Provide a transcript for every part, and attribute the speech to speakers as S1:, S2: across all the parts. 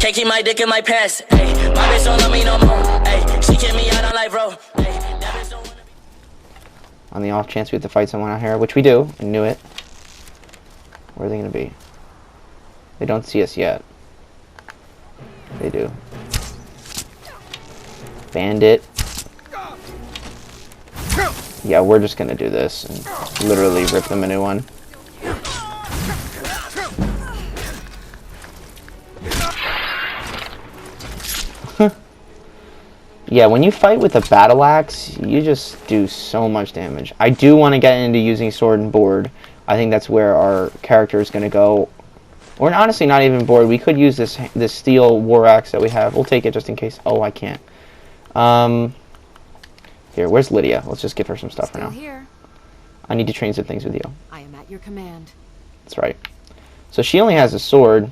S1: Can't keep my dick in my pants. Ay, my bitch don't love me no more. Ay, she kicked me out on life, bro. Ay, that bitch don't wanna be.
S2: On the off chance we have to fight someone out here, which we do. I knew it. Where are they gonna be? They don't see us yet. They do. Bandit. Yeah, we're just gonna do this and literally rip them a new one. Yeah, when you fight with a battle axe, you just do so much damage. I do want to get into using sword and board. I think that's where our character is going to go. Or honestly, not even board. We could use this steel war axe that we have. We'll take it just in case. Oh, I can't. Here, where's Lydia? Let's just give her some stuff for now.
S3: Here.
S2: I need to train some things with you.
S3: I am at your command.
S2: That's right. So she only has a sword.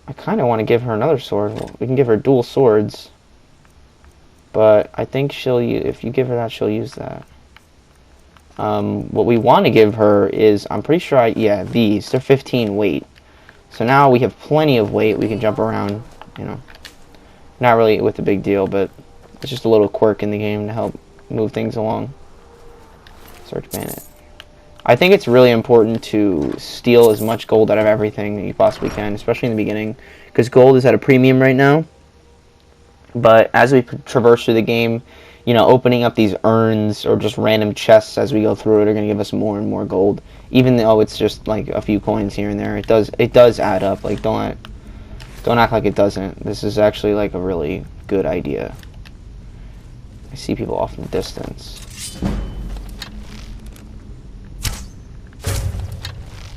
S2: I kind of want to give her another sword. Well, we can give her dual swords. But I think she'll if you give her that, she'll use that. What we want to give her is, I'm pretty sure, yeah, these. They're 15 weight. So now we have plenty of weight. We can jump around, you know. Not really with a big deal, but it's just a little quirk in the game to help move things along. Search bandit. I think it's really important to steal as much gold out of everything that you possibly can, especially in the beginning, because gold is at a premium right now. But as we traverse through the game, you know, opening up these urns or just random chests as we go through it are going to give us more and more gold. Even though it's just like a few coins here and there, it does add up. Like don't act like it doesn't. This is actually like a really good idea. I see people off in the distance.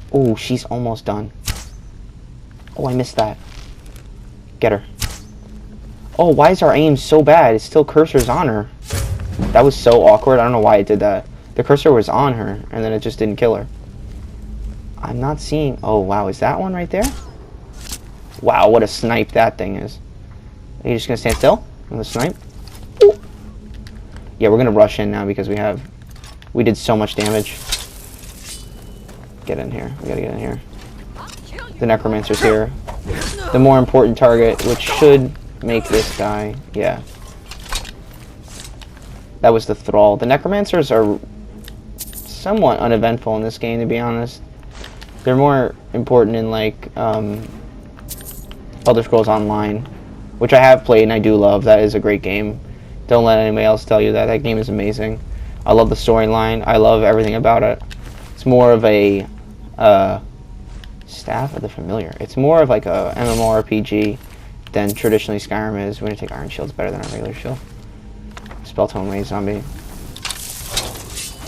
S2: Oh, she's almost done. Oh, I missed that. Get her. Oh, why is our aim so bad? It's still cursor's on her. That was so awkward. I don't know why it did that. The cursor was on her, and then it just didn't kill her. I'm not seeing... Oh, wow. Is that one right there? Wow, what a snipe that thing is. Are you just going to stand still? On the snipe? Ooh. Yeah, we're going to rush in now because we did so much damage. Get in here. We gotta get in here. The necromancer's here. The more important target, which should make this guy. Yeah. That was the thrall. The necromancers are somewhat uneventful in this game, to be honest. They're more important in, like, Elder Scrolls Online, which I have played and I do love. That is a great game. Don't let anybody else tell you that. That game is amazing. I love the storyline. I love everything about it. It's more of a Staff of the Familiar. It's more of like a MMORPG than traditionally Skyrim is. We're gonna take Iron Shield's better than our regular shield. Spell Tome Raise Zombie.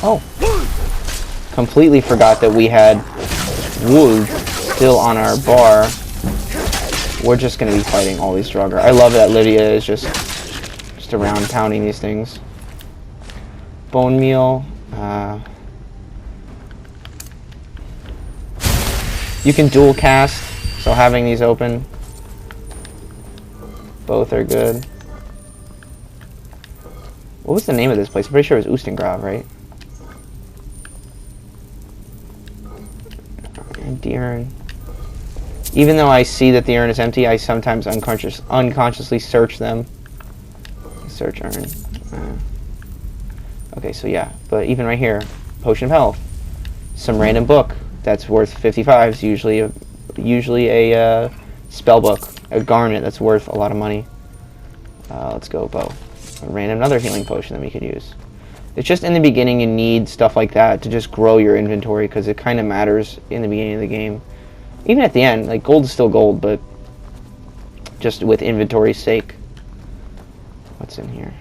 S2: Oh! Completely forgot that we had wood still on our bar. We're just gonna be fighting all these Draugr. I love that Lydia is just around pounding these things. Bone Meal. You can dual cast, so having these open, both are good. What was the name of this place? I'm pretty sure it was USTENGRAV, right? And the urn. Even though I see that the urn is empty, I sometimes unconsciously search them. Search urn. Okay, so yeah, but even right here, Potion of Health, some random book. That's worth 55s, usually a spell book, a garnet that's worth a lot of money. Let's go bow. Another healing potion that we could use. It's just in the beginning you need stuff like that to just grow your inventory because it kind of matters in the beginning of the game. Even at the end, like gold is still gold, but just with inventory's sake. What's in here?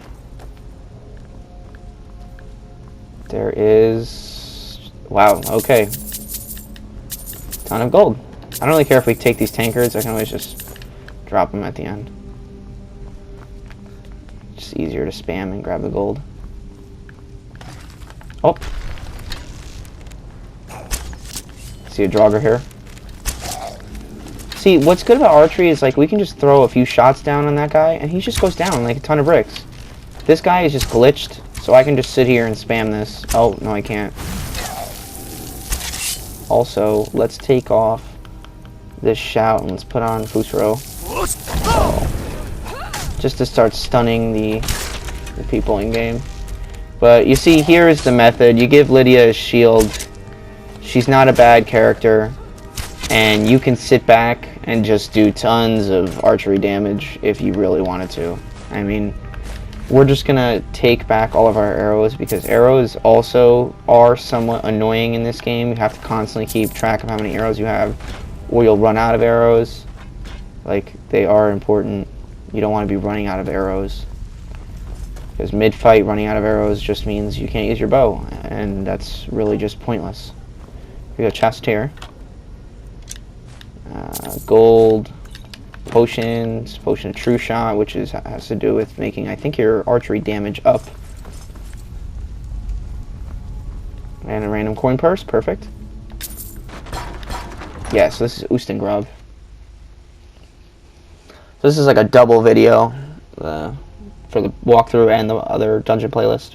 S2: There is... Wow, okay. Ton of gold. I don't really care if we take these tankards. I can always just drop them at the end. Just easier to spam and grab the gold. Oh. See a Draugr here. See, what's good about archery is like we can just throw a few shots down on that guy and he just goes down like a ton of bricks. This guy is just glitched, so I can just sit here and spam this. Oh, no I can't. Also, let's take off this shout and let's put on Fusro. Just to start stunning the people in game. But you see, here is the method. You give Lydia a shield. She's not a bad character. And you can sit back and just do tons of archery damage if you really wanted to. I mean, we're just gonna take back all of our arrows because arrows also are somewhat annoying in this game. You have to constantly keep track of how many arrows you have or you'll run out of arrows. Like, they are important. You don't want to be running out of arrows. Because mid-fight, running out of arrows just means you can't use your bow. And that's really just pointless. We got chest here. Gold. Potions. Potion of True Shot, which has to do with making, I think, your archery damage up. And a random coin purse. Perfect. Yeah, so this is USTENGRAV. So this is like a double video for the walkthrough and the other dungeon playlist.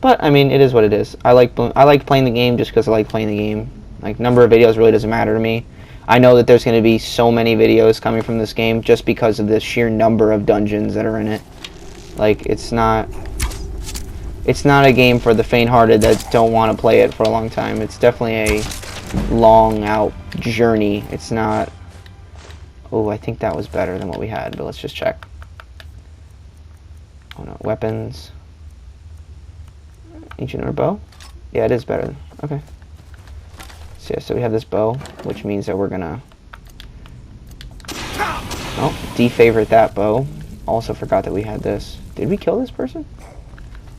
S2: But I mean, it is what it is. I like playing the game just because I like playing the game. Like, number of videos really doesn't matter to me. I know that there's going to be so many videos coming from this game just because of the sheer number of dungeons that are in it. Like, it's not a game for the faint-hearted that don't want to play it for a long time. It's definitely a long out journey. It's not. Oh, I think that was better than what we had, but let's just check. Oh no, weapons. Ancient or bow? Yeah, it is better. Okay. So yeah, so we have this bow, which means that we're gonna defavorite that bow. Also forgot that we had this. Did we kill this person?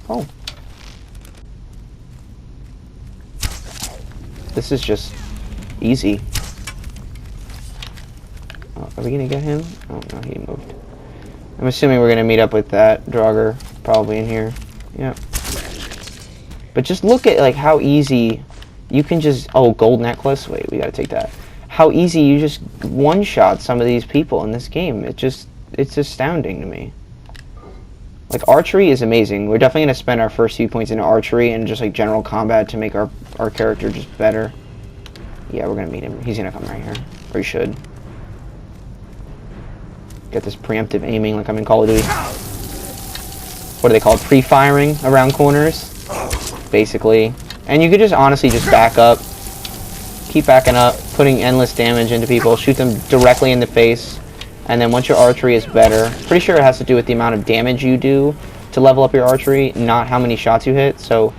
S2: Oh. This is just easy. Oh, are we gonna get him? Oh no, he moved. I'm assuming we're gonna meet up with that Draugr probably in here. Yep. But just look at like how easy you can just gold necklace. Wait, we gotta take that. How easy you just one-shot some of these people in this game. It's astounding to me. Like, archery is amazing. We're definitely gonna spend our first few points into archery and just like general combat to make our character just better. Yeah, we're gonna meet him. He's gonna come right here. Or he should. Get this preemptive aiming like I'm in Call of Duty. What do they call it? Pre-firing around corners, basically. And you could just honestly just back up. Keep backing up, putting endless damage into people, shoot them directly in the face. And then once your archery is better, pretty sure it has to do with the amount of damage you do to level up your archery, not how many shots you hit. So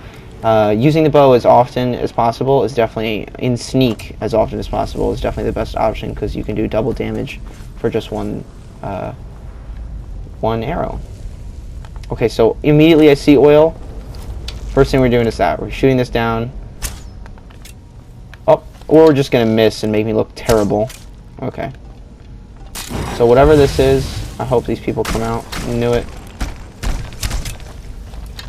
S2: using the bow as often as possible is definitely, in sneak as often as possible, is definitely the best option because you can do double damage for just one arrow. Okay, so immediately I see oil. First thing we're doing is that. We're shooting this down. Oh, or we're just going to miss and make me look terrible. Okay. So whatever this is, I hope these people come out. I knew it.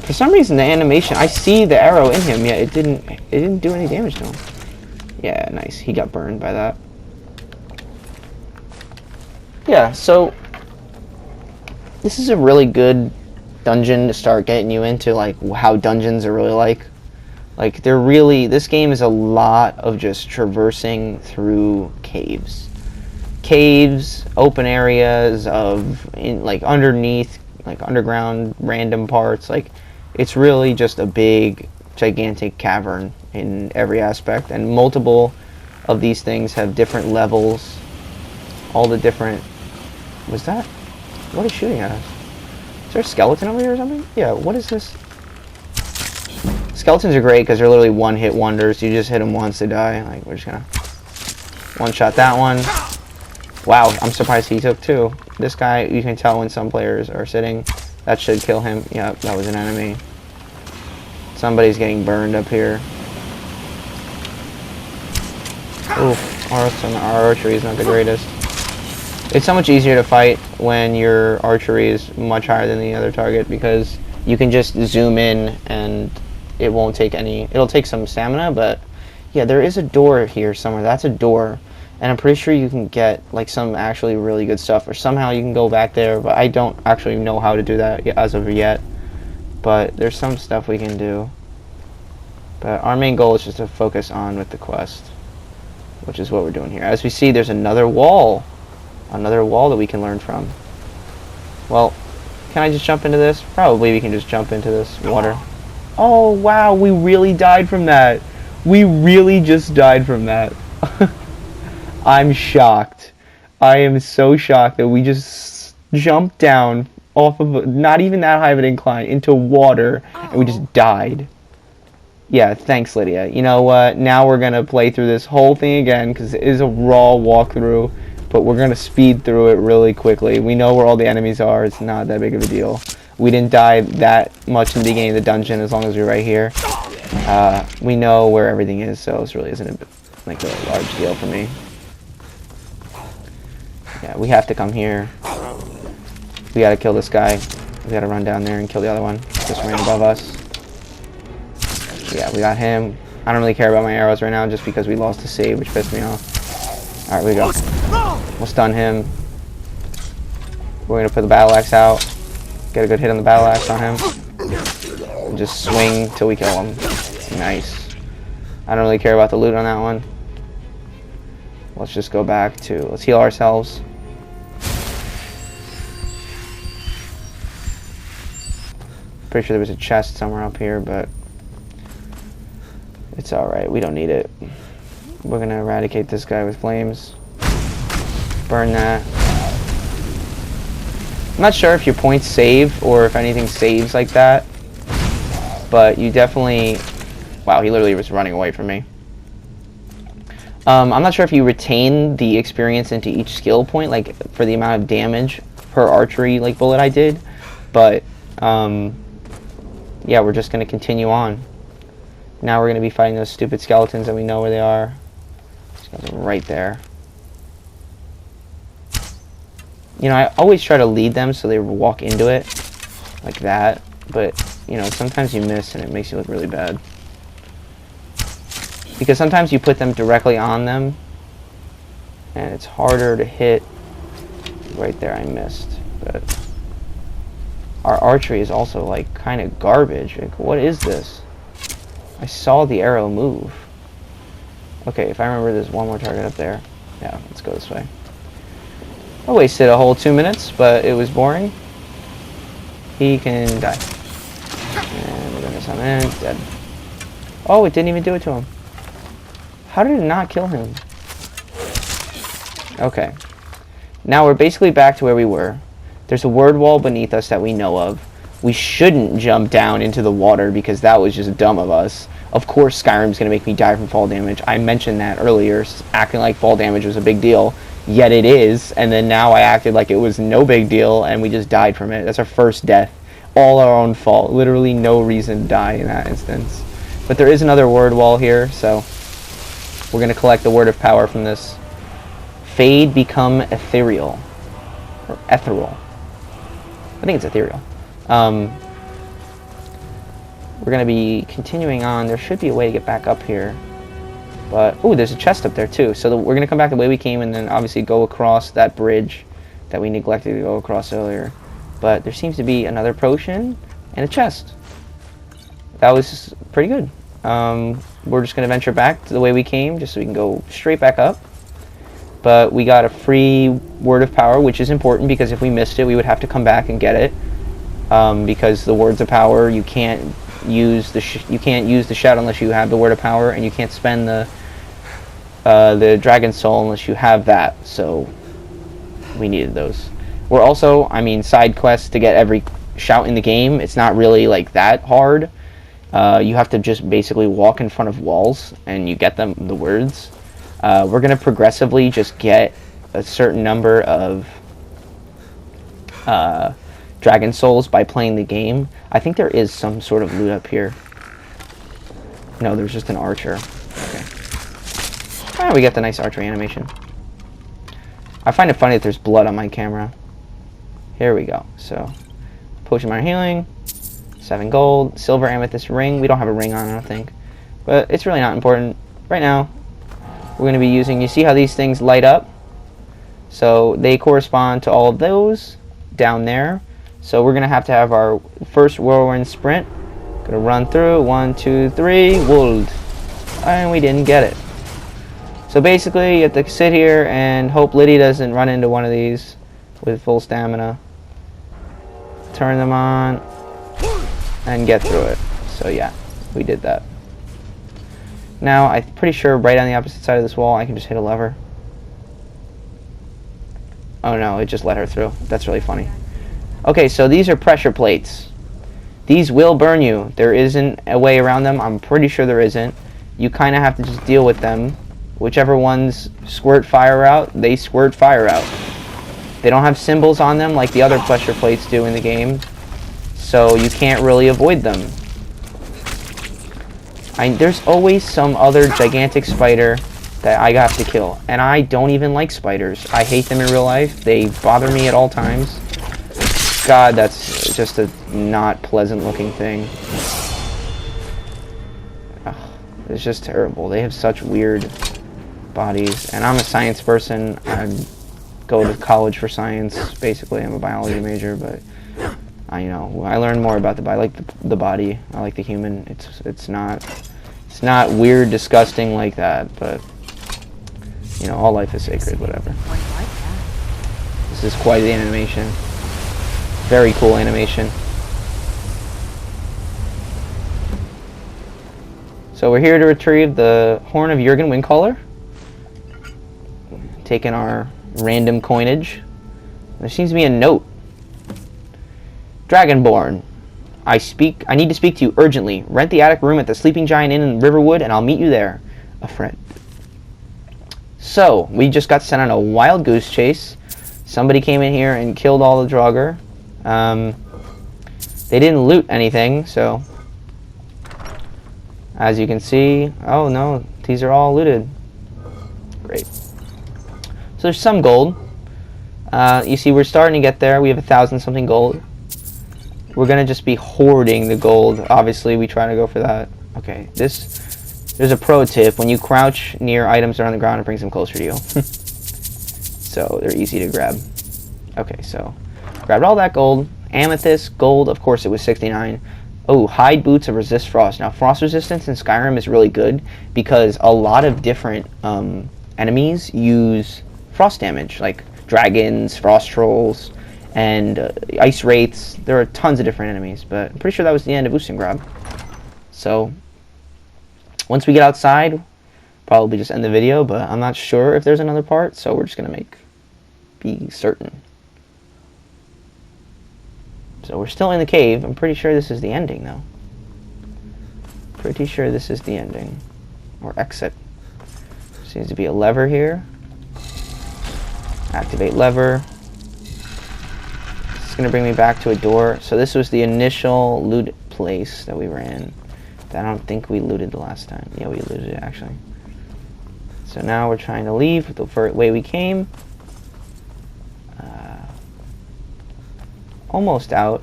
S2: For some reason, the animation, I see the arrow in him, yet it didn't do any damage to him. Yeah, nice. He got burned by that. Yeah, so this is a really good dungeon to start getting you into like how dungeons are really like. Like, they're really, this game is a lot of just traversing through caves. Caves, open areas of like underneath, like underground random parts. Like, it's really just a big gigantic cavern in every aspect, and multiple of these things have different levels. All the different. Was that? What is shooting at us? Is there a skeleton over here or something? Yeah, what is this? Skeletons are great because they're literally one-hit wonders. You just hit them once, they die. Like, we're just gonna one-shot that one. Wow, I'm surprised he took two. This guy, you can tell when some players are sitting. That should kill him. Yeah, that was an enemy. Somebody's getting burned up here. Oof, our archery is not the greatest. It's so much easier to fight when your archery is much higher than the other target because you can just zoom in and it won't take any. It'll take some stamina, but yeah, there is a door here somewhere. That's a door, and I'm pretty sure you can get like some actually really good stuff, or somehow you can go back there, but I don't actually know how to do that as of yet. But there's some stuff we can do. But our main goal is just to focus on with the quest. which is what we're doing here. As we see, there's another wall that we can learn from. Well, can I just jump into this? Probably we can just jump into this water. Oh, wow, we really died from that. We really just died from that. I'm shocked. I am so shocked that we just jumped down off of not even that high of an incline into water, and we just died. Yeah, thanks, Lydia. You know what? Now we're going to play through this whole thing again, because it is a raw walkthrough, but we're going to speed through it really quickly. We know where all the enemies are. It's not that big of a deal. We didn't die that much in the beginning of the dungeon as long as we're right here. We know where everything is, so this really isn't like a large deal for me. Yeah, we have to come here. We gotta kill this guy. We gotta run down there and kill the other one. Just ran above us. Yeah, we got him. I don't really care about my arrows right now just because we lost the save, which pissed me off. Alright, we go. We'll stun him. We're gonna put the battle axe out. Get a good hit on the battle axe on him. And just swing till we kill him. Nice. I don't really care about the loot on that one. Let's just go back to... Let's heal ourselves. Pretty sure there was a chest somewhere up here, but... It's alright. We don't need it. We're gonna eradicate this guy with flames. Burn that. I'm not sure if your points save or if anything saves like that, but you definitely... Wow, he literally was running away from me. I'm not sure if you retain the experience into each skill point, like for the amount of damage per archery like bullet I did, but yeah, we're just going to continue on. Now we're going to be fighting those stupid skeletons and we know where they are. Just right there. You know, I always try to lead them so they walk into it like that, but you know, sometimes you miss and it makes you look really bad. Because sometimes you put them directly on them and it's harder to hit. Right there I missed, but our archery is also like kind of garbage. Like, what is this? I saw the arrow move. Okay, if I remember, there's one more target up there. Yeah, let's go this way. I wasted a whole 2 minutes, but it was boring. He can die. And we're gonna summon in. Dead. Oh, it didn't even do it to him. How did it not kill him? Okay. Now we're basically back to where we were. There's a word wall beneath us that we know of. We shouldn't jump down into the water because that was just dumb of us. Of course Skyrim's going to make me die from fall damage. I mentioned that earlier, acting like fall damage was a big deal. Yet it is, and then now I acted like it was no big deal and we just died from it. That's our first death. All our own fault. Literally no reason to die in that instance. But there is another word wall here, so we're going to collect the word of power from this. Fade, become ethereal. Or ethereal. I think it's ethereal. We're going to be continuing on. There should be a way to get back up here. But, oh, there's a chest up there too. So we're going to come back the way we came and then obviously go across that bridge that we neglected to go across earlier. But there seems to be another potion and a chest. That was pretty good. We're just going to venture back to the way we came just so we can go straight back up. But we got a free word of power, which is important because if we missed it, we would have to come back and get it. Because the words of power, you can't use the shout unless you have the word of power, and you can't spend the dragon soul unless you have that. So we needed those. We're also, I mean, side quests to get every shout in the game. It's not really like that hard. You have to just basically walk in front of walls and you get them the words. We're going to progressively just get a certain number of dragon souls by playing the game. I think there is some sort of loot up here. No, there's just an archer. Okay. Ah, we got the nice archery animation. I find it funny that there's blood on my camera. Here we go. So, potion minor healing, 7 gold, silver amethyst ring. We don't have a ring on, I don't think. But it's really not important. Right now, we're going to be using, you see how these things light up? So they correspond to all of those down there. So we're going to have our first whirlwind sprint. Going to run through, 1, 2, 3, wold. And we didn't get it. So basically, you have to sit here and hope Liddy doesn't run into one of these with full stamina. Turn them on and get through it. So yeah, we did that. Now, I'm pretty sure right on the opposite side of this wall, I can just hit a lever. Oh no, it just let her through. That's really funny. Okay, so these are pressure plates. These will burn you. There isn't a way around them. I'm pretty sure there isn't. You kind of have to just deal with them. Whichever ones squirt fire out, they squirt fire out. They don't have symbols on them like the other pressure plates do in the game, so you can't really avoid them. There's always some other gigantic spider that I have to kill, and I don't even like spiders. I hate them in real life. They bother me at all times. God, that's just a not pleasant looking thing. Ugh, it's just terrible. They have such weird bodies, and I'm a science person. I go to college for science. Basically, I'm a biology major, but I learn more about I like the body. I like the human. It's not weird, disgusting like that, but all life is sacred. Whatever. This is quite the animation. Very cool animation. So we're here to retrieve the Horn of Jurgen Windcaller. Taking our random coinage. There seems to be a note. Dragonborn, I need to speak to you urgently. Rent the attic room at the Sleeping Giant Inn in Riverwood, and I'll meet you there. A friend. So, we just got sent on a wild goose chase. Somebody came in here and killed all the Draugr. They didn't loot anything, so as you can see, oh no, these are all looted. Great. So there's some gold. You see, we're starting to get there. We have 1,000 something gold. We're gonna just be hoarding the gold. Obviously, we try to go for that. Okay, there's a pro tip. When you crouch near items that are on the ground, it brings them closer to you. So they're easy to grab. Okay, so grabbed all that gold. Amethyst, gold, of course it was 69. Oh, hide boots of resist frost. Now, frost resistance in Skyrim is really good because a lot of different enemies use frost damage, like dragons, frost trolls, and ice wraiths. There are tons of different enemies, but I'm pretty sure that was the end of USTENGRAV. So, once we get outside, probably just end the video, but I'm not sure if there's another part, so we're just going to be certain. So we're still in the cave. I'm pretty sure this is the ending, though. Pretty sure this is the ending. Or exit. Seems to be a lever here. Activate lever. It's going to bring me back to a door. So this was the initial loot place that we were in. That I don't think we looted the last time. Yeah, we looted it, actually. So now we're trying to leave the way we came. Almost out.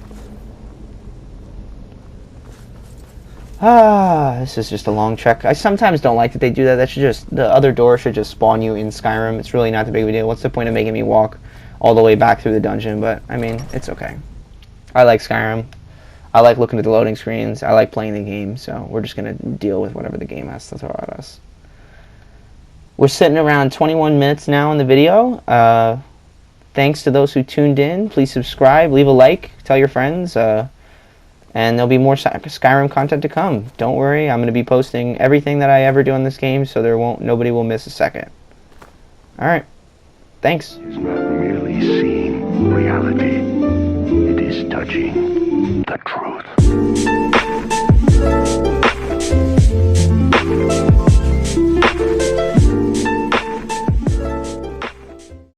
S2: This is just a long trek. I sometimes don't like that they do that. The other door should just spawn you in Skyrim. It's really not the big of a deal. What's the point of making me walk all the way back through the dungeon? But, I mean, it's okay. I like Skyrim. I like looking at the loading screens. I like playing the game, so we're just going to deal with whatever the game has to throw at us. We're sitting around 21 minutes now in the video. Thanks to those who tuned in. Please subscribe, leave a like, tell your friends, and there'll be more Skyrim content to come. Don't worry, I'm going to be posting everything that I ever do in this game, so nobody will miss a second. Alright, thanks.
S3: It's not merely seeing reality, it is touching the truth.